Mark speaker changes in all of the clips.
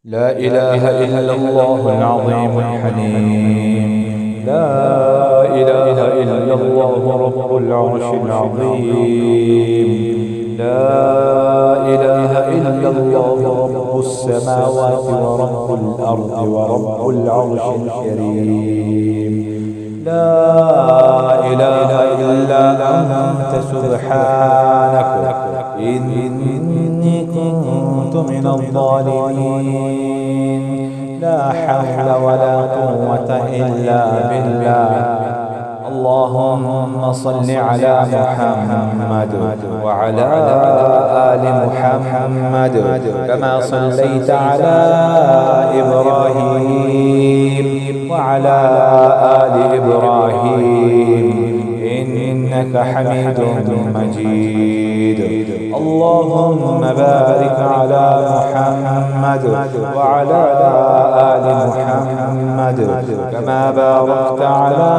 Speaker 1: لا إله إلا الله العظيم الحليم. لا إله إلا الله رب العرش العظيم. لا إله إلا الله رب السماوات ورب الأرض ورب العرش الكريم. لا إله إلا أنت سبحانك إني كنت من الظالمين. لا حول ولا قوة إلا بالله. اللهم صل على محمد وعلى آل محمد كما صليت على إبراهيم وعلى آل إبراهيم إنك حميد مجيد. اللهم بارك على محمد وعلى آل محمد كما باركت على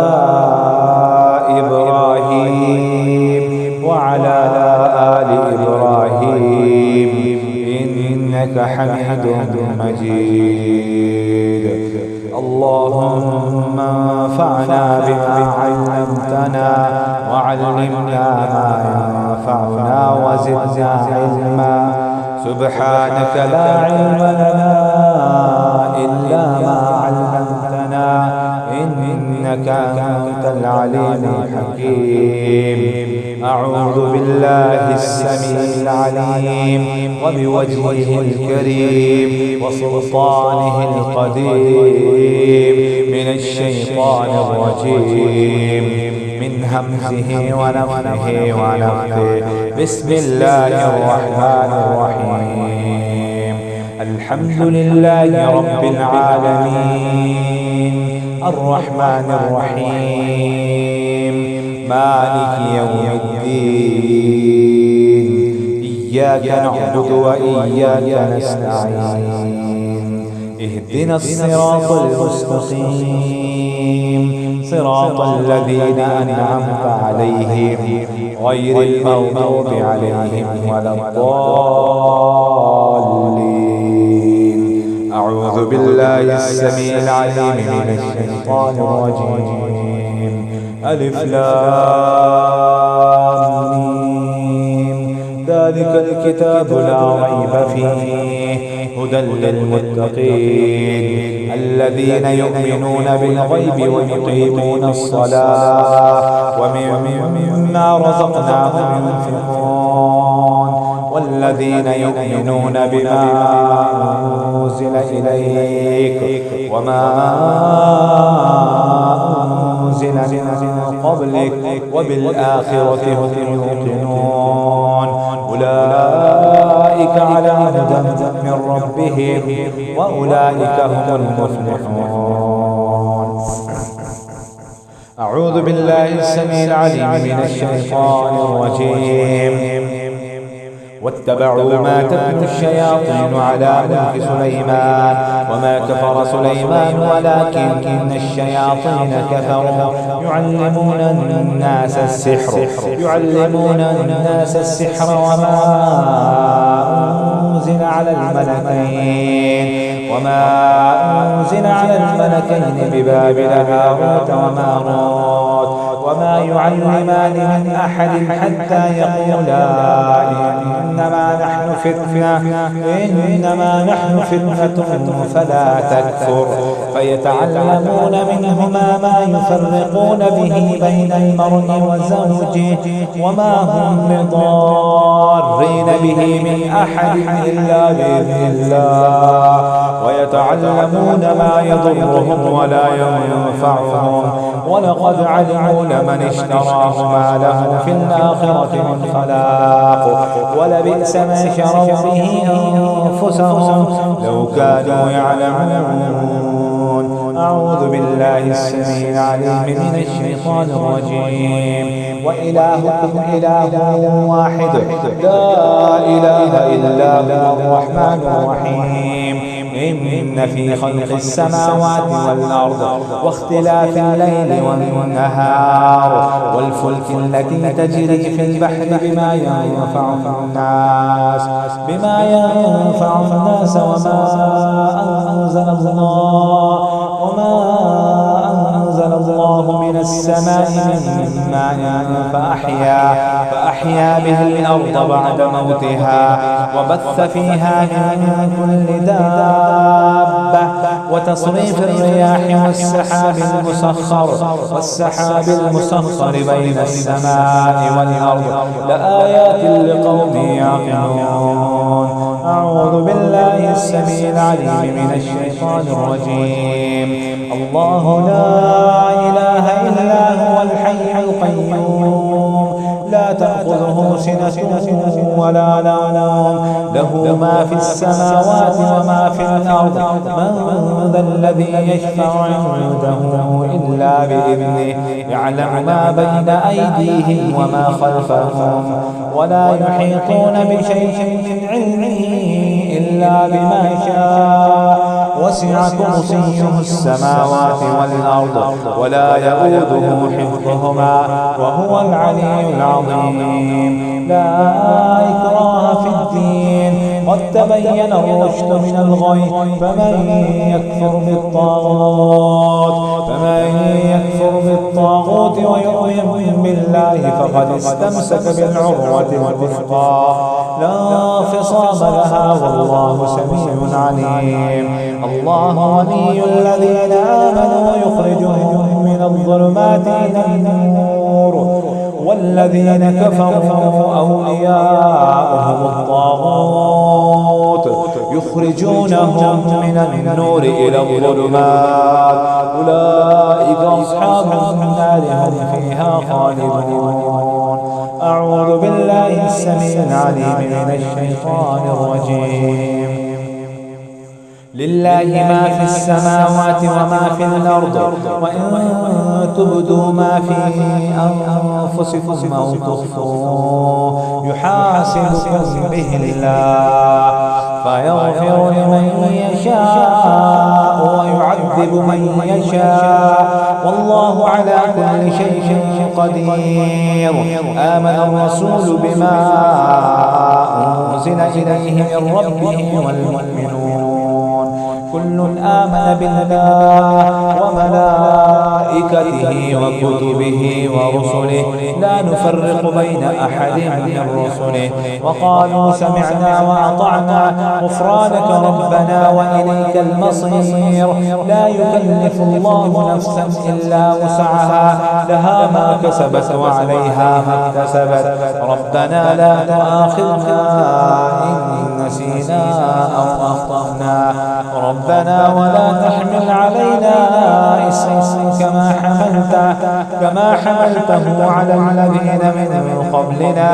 Speaker 1: إبراهيم وعلى آل إبراهيم إنك حميد مجيد. اللهم انفعنا بما علمتنا وعلمنا ما ينفعنا وزدنا علما. سبحانك لا علم لنا إلا ما علمتنا إنك أنت العليم الحكيم. أعوذ بالله السميع العليم وبوجهه الكريم وسلطانه القديم من الشيطان الرجيم من همزه ونفخه ونفثه. بسم الله الرحمن الرحيم. الحمد لله رب العالمين الرحمن الرحيم مالك يوم الدين. إياك نعبد وإياك نستعين. اهدنا الصراط المستقيم صراط الذين أنعمت عليهم غير المغضوب عليهم ولا الضالين. أعوذ بالله السميع العليم من الشيطان الرجيم. ألف لام ميم. ذلك الكتاب لا ريب فيه هدى للمتقين الذين يؤمنون بالغيب ويقيمون الصلاة ومما رزقناهم ينفقون والذين يؤمنون بما أنزل إليك وما أنزل من قبلك وبالآخرة هم يوقنون. أولئك على هدى من ربهم وأولئك هم المفلحون. أعوذ بالله السميع العليم من الشيطان الرجيم. واتبعوا ما تتلو الشياطين على ملك سليمان وما كفر سليمان ولكن الشياطين كفروا يعلمون الناس السحر وما أنزل على الملكين ببابل هاروت وماروت وما يعلمان من أحد حتى يقولا إنما نحن فتنة فلا تكفر. فيتعلمون منهما ما يفرقون به بين المرء وزوجه وما هم بضارين به من أحد إلا بإذن الله. ويتعلمون ما يضرهم ولا ينفعهم ولقد علموا لمن اشتراه ما له في الآخرة من خلاق ولبئس ما شروا به أنفسهم لو كانوا يعلمون. أعوذ بالله السميع العليم من الشيطان الرجيم. وإلهكم إله واحد لا إله إلا هو الرحمن الرحيم. إن إن في خلق السماوات والأرض واختلاف الليل والنهار والفلك التي تجري في البحر بما ينفع الناس وما أنزل الله من السماء من ماء فأحيا به الأرض بعد موتها وبث فيها من كل دابة وتصريف الرياح والسحاب المسخر بين السماء والأرض لآيات لقوم يعقلون. أعوذ بالله السميع العليم من الشيطان الرجيم. الله لا إله إلا هو الحي القيوم لا تأخذه سنة ولا نوم له ما في السماوات وما في الأرض من ذا الذي يشفع عنده إلا بإذنه يعلم ما بين أيديهم وما خلفهم ولا يحيطون بشيء من علمه إلا بما شاء وسع كرسيه السماوات والأرض ولا يؤوده حفظهما وهو العلي العظيم. لا إكراه في الدين قد تبين الرشد من الغي فمن يكفر بالطاغوت ويؤمن بالله فقد استمسك بالعروة الوثقى لا انفصام لها والله سميع عليم. الله ولي الذين آمنوا يخرجهم من الظلمات إلى النور والذين كفروا أولياؤهم الطاغوت يخرجونهم من النور إلى الظلمات أولئك أصحاب النار هم فيها خالدون. أعوذ بالله السميع العليم من الشيطان الرجيم. لله ما في السماوات وما في الأرض وإن تبدوا ما في أنفسكم أو تخفوه يحاسبكم به الله فيغفر لمن يشاء ويعذب من يشاء والله على كل شيء قدير. آمن الرسول بما أنزل إليه من ربه والمؤمنون كل آمن بالله وملائكته وكتبه ورسله لا نفرق بين أحد من رسله وقالوا سمعنا وأطعنا غفرانك ربنا وإليك المصير. لا يكلف الله نفسا إلا وسعها لها ما كسبت وعليها ما اكتسبت ربنا لا تؤاخذنا إن نسينا أو أخطأنا ربنا ولا تحمل علينا إصرا كما حملته على الذين من قبلنا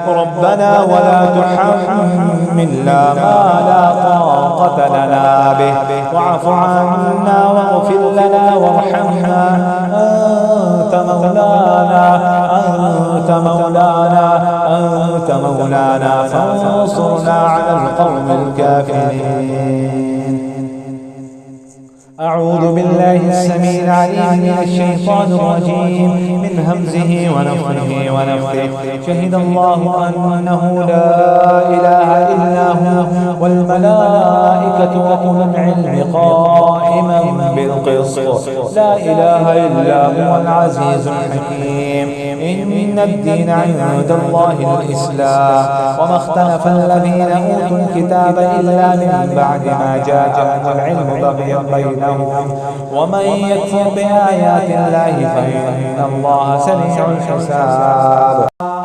Speaker 1: ربنا ولا تحملنا ما لا طاقة لنا به واعف عنا واغفر لنا وارحمنا أنت مولانا فانصرنا على القوم الكافرين. أعوذ بالله السميع العليم من الشيطان الرجيم من همزه ونفخه ونفثه. شهد الله أنه لا إله إلا هو والملائكة وأولو العلم قائما بالقسط لا إله إلا هو العزيز الحكيم. إن الدين عند الله الإسلام وما اختلف الذين أوتوا الكتاب إلا من بعد ما جاءهم العلم بغيا بينهم ومن يكفر بآيات الله فإن الله سريع الحساب.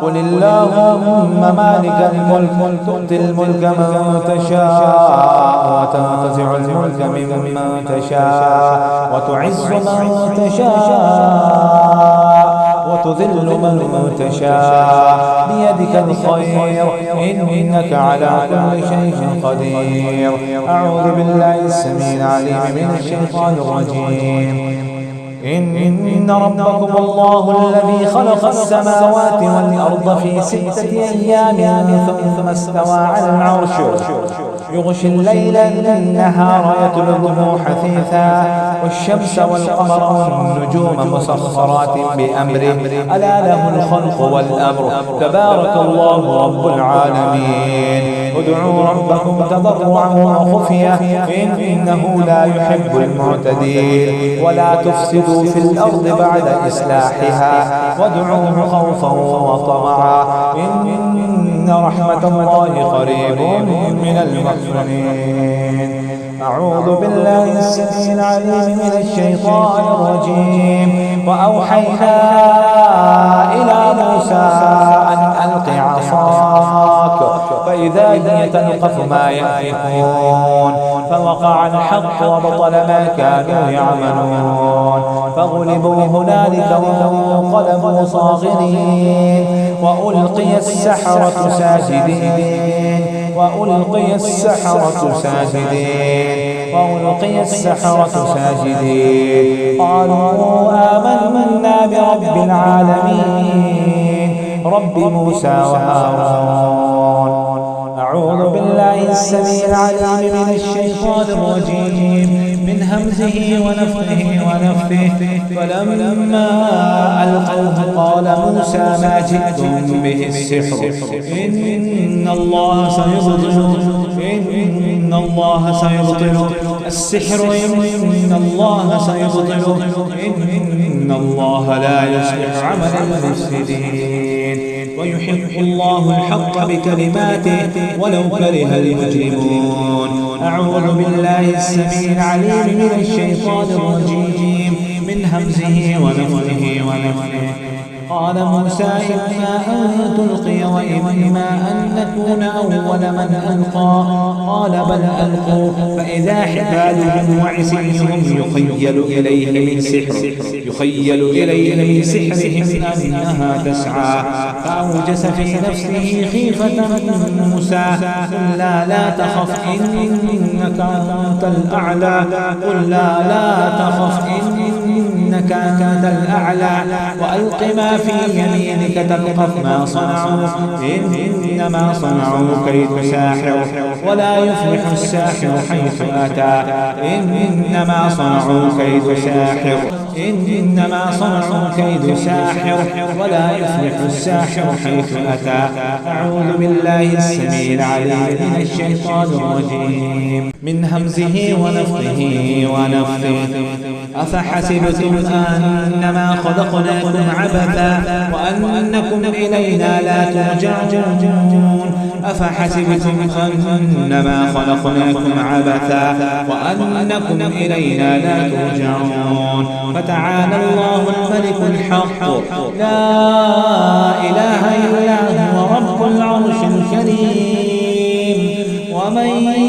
Speaker 1: قل اللهم مالك الملك تؤتي الملك من تشاء وتنزع الملك ممن تشاء وتعز من تشاء وتذل من تشاء بيدك الخير إنك على كل شيء قدير. أعوذ بالله السميع العليم من الشيطان الرجيم. إن ربكم الله الذي خلق السماوات والأرض في 6 أيام ثم استوى على العرش يغشي الليل النهار يطلبه حثيثا والشمس والقمر والنجوم مسخرات بأمره ألا له الخلق والأمر تبارك الله رب العالمين ادعوا ربكم تضرعا وخفيا إنه لا يحب المعتدين ولا تفسدوا في الأرض بعد إصلاحها وادعوه خوفا وطمعا إن رحمة الله قريب من المحسنين. أعوذ بالله السميع العليم من الشيطان الرجيم. وأوحينا إلى موسى أن ألق عصاك فإذا هي تلقف ما يأفكون فوقع الحق وبطل ما كانوا يعملون فغلبوا هنالك وانقلبوا صاغرين وألقي السحرة ساجدين قالوا آمنا برب العالمين رب موسى وهارون. أعوذ بالله السميع العليم من الشيطان الرجيم من همزه ونفخه ونفثه. فلما ألقوه قال موسى ما جئتم به السحر إن الله سيبطل السحر إن الله لا يصلح عمل المفسدين ويحق الله الحق بكلماته ولو كره المجرمون. أعوذ بالله السميع العليم من الشيطان الرجيم من همزه ونفخه ونفثه. قال موسى إما أن تلقي وإما أن نكون أول من ألقى قال بل ألقوا فإذا حبالهم وعصيهم يخيل إليه من سحرهم أنها تسعى فأوجس في نفسه خيفة موسى قلنا لا تخف إنك أنت الأعلى وألق ما في يمينك تلقف ما صنعوا إنما صنعوا كيد ساحر ولا يفلح الساحر حيث أتى إنما صنعوا كيد ساحر ولا يفلح الساحر حيث أتى. أعوذ بالله السميع العليم من الشيطان الرجيم من همزه ونفخه ونفثه. أفحسبتم أنما خلقناكم عبثا وأنكم إلينا لا ترجعون فتعالى الله الملك الحق لا إله إلا هو رب العرش الكريم. ومن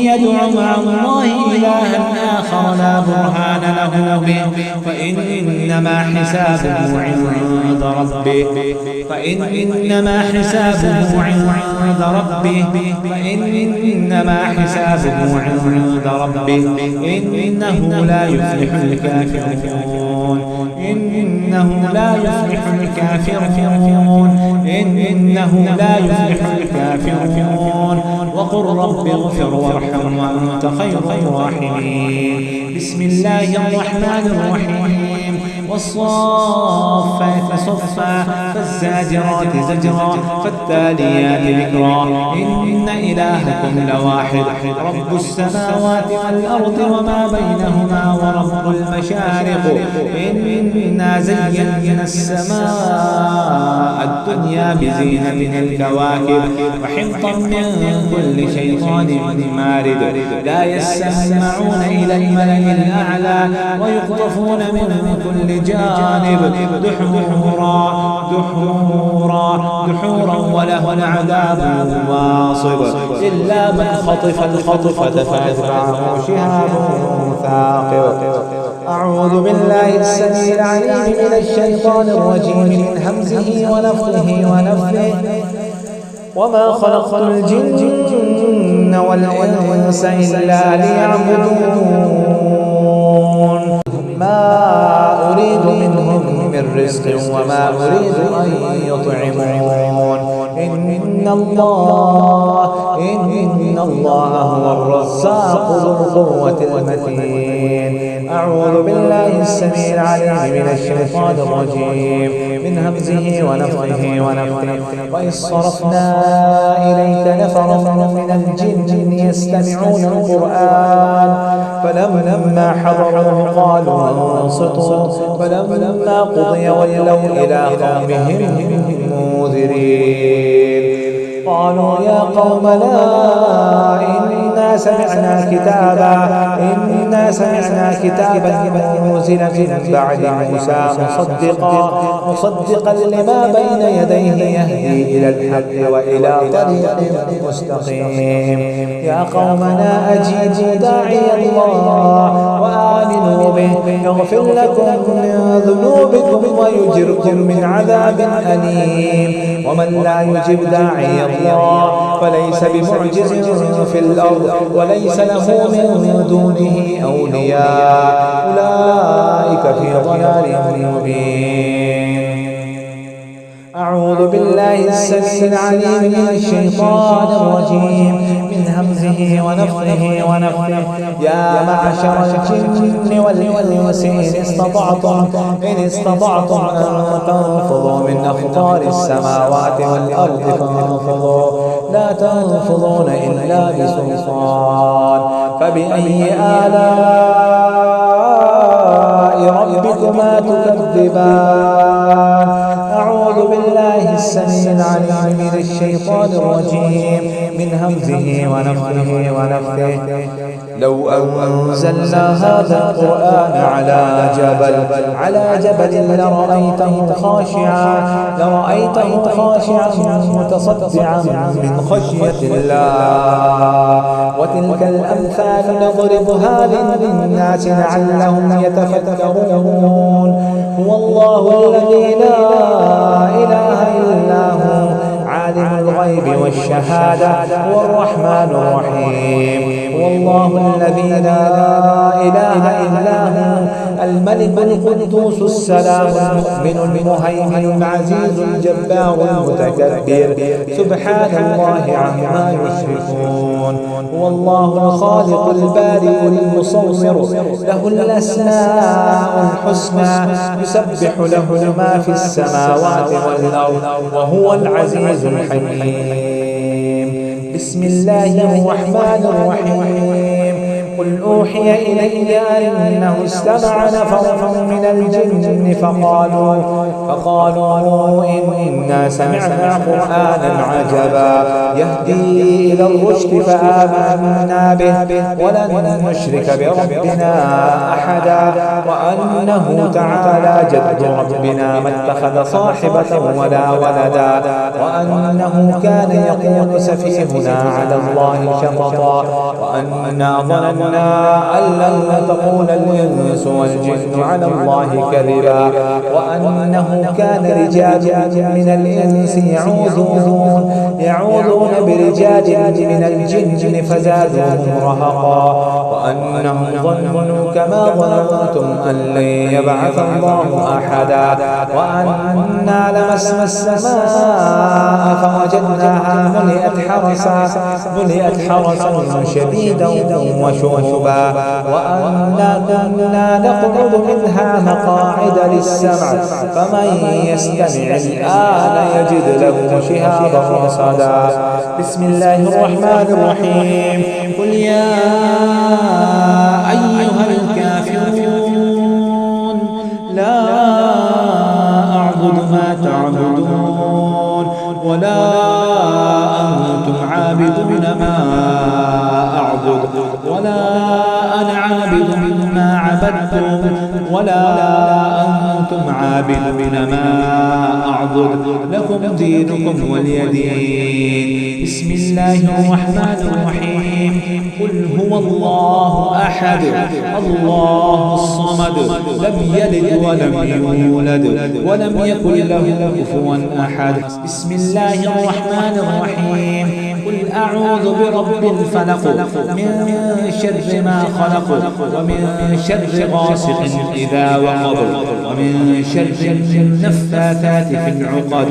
Speaker 1: يدع مع الله إلها آخر لا برهان له به فإنما حسابه عند ربه إنه لا يفلح الكافرون. وقل رب اغفر وارحم وأنت خير الراحمين. بسم الله الرحمن الرحيم. والصافات صفا فالزاجرات زجرا فالتاليات ذكرا إن إلهكم لواحد رب السماوات والأرض وما بينهما ورب المشارق. إنا زينا السماء الدنيا بزينة الكواكب وحفظا من كل شيطان مارد. لا يسمعون إلى الملأ الأعلى ويقطفون من كل جانب دحورا وله العذاب واصب إلا من خطف الخطفة فأتبعه شهاب ثاقب. أعوذ بالله السميع العليم من الشيطان الرجيم من همزه ونفخه ونفثه. وما خلقت الجن والإنس إلا ليعبدون ما أريد رزق وما أريد أن يطعمون إن الله هو الرزاق ذو القوة المتين. أعوذ بالله السميع العليم من الشيطان الرجيم من همزه ونفخه ونفثه. وإذ صرفنا إليك نفرا من الجن يستمعون القرآن فلما حضروه قالوا انصتوا فلما قضي ولوا إلى قومهم منذرين. قالوا يا قومنا إنا سمعنا كتابا أنزل من بعد موسى مصدقا لما بين يديه يهدي إلى الحق وإلى طريق مستقيم. يا قومنا أجيبوا داعي الله وآمنوا به يغفر لكم من ذنوبكم ويجركم من عذاب أليم. ومن لا يجب داعي الله فليس بمعجز في الأرض وليس له من دونه أولياء أولئك في ضلال مبين. أعوذ بالله السميع العليم من الشيطان الرجيم من همزه ونفخه ونفثه. يا معشر الجن والإنس إن استطعتم أن تنفضوا من أقطار السماوات والأرض فانفضوا لا تنفضون إلا بسلطان. فبأي آلاء ربكما تكذبان. أعوذ بالله السميع العليم من الشيطان الرجيم من همزه ونفخه ونفثه. لو أنزلنا هذا القرآن على جبل لرأيته خاشعا متصدعا من خشية الله. وتلك الأمثال نضربها للناس لعلهم يتفكرون. هو الله الذي لا إله إلا هو عالم الغيب والشهادة هو الرحمن الرحيم. هو الله الذي لا إله إلا هو الملك القدوس السلام المؤمن المهيمن العزيز الجبار المتكبر سبحان الله عما يشركون. هو الله الخالق البارئ المصور له الأسماء الحسنى يسبح له ما في السماوات والأرض وهو العزيز الحكيم. بسم الله الرحمن الرحيم. قل أوحي إلي أنه استمع نفر من الجن فقالوا إنا سمعنا قرآنا عجبا يهدي إلى الرشد فآمنا به ولن نشرك بربنا أحدا. وأنه تعالى جد ربنا ما اتخذ صاحبة ولا ولدا. وأنه كان يقول سفيهنا على الله شططا. وأنا ظننا أن لن تقول الإنس والجن على الله كذبا. وأنه كان رجال من الإنس يعوذون برجال من الجن فزادوهم رهقا. وأنهم ظنوا كما ظننتم أن لن يبعث الله أحدا. وأنا لمسنا السماء فوجدناها ملئت حرسا شديدا وشهبا. وأنا كنا نقعد منها مقاعد للسمع فمن يستمع الآن يجد له شهابا رصدا. بسم الله الرحمن الرحيم. قل يا أيها الكافرون لا أعبد ما تعبدون ولا أنتم عابدون ما أعبد ولا أنا عابد ما عبدتم ولا أنتم عابدون ما أعبد لكم دينكم ولي دين. بسم الله الرحمن الرحيم. قل هو الله أحد الله الصمد لم يلد ولم يولد ولم يكن له كفوا أحد. بسم الله الرحمن الرحيم.
Speaker 2: قل أعوذ برب الفلق من شر ما خلق ومن شر غاسق إذا وقب ومن شر النفاثات في العقد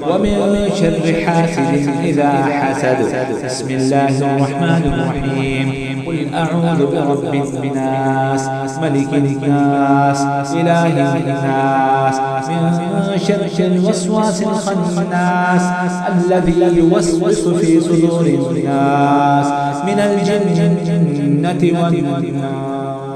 Speaker 2: ومن شر حاسد إذا حسد. بسم الله الرحمن الرحيم. قل أعوذ برب الناس ملك الناس إله الناس من شر الوسواس الخناس الذي يوسوس في صدور الناس من الجنة والناس.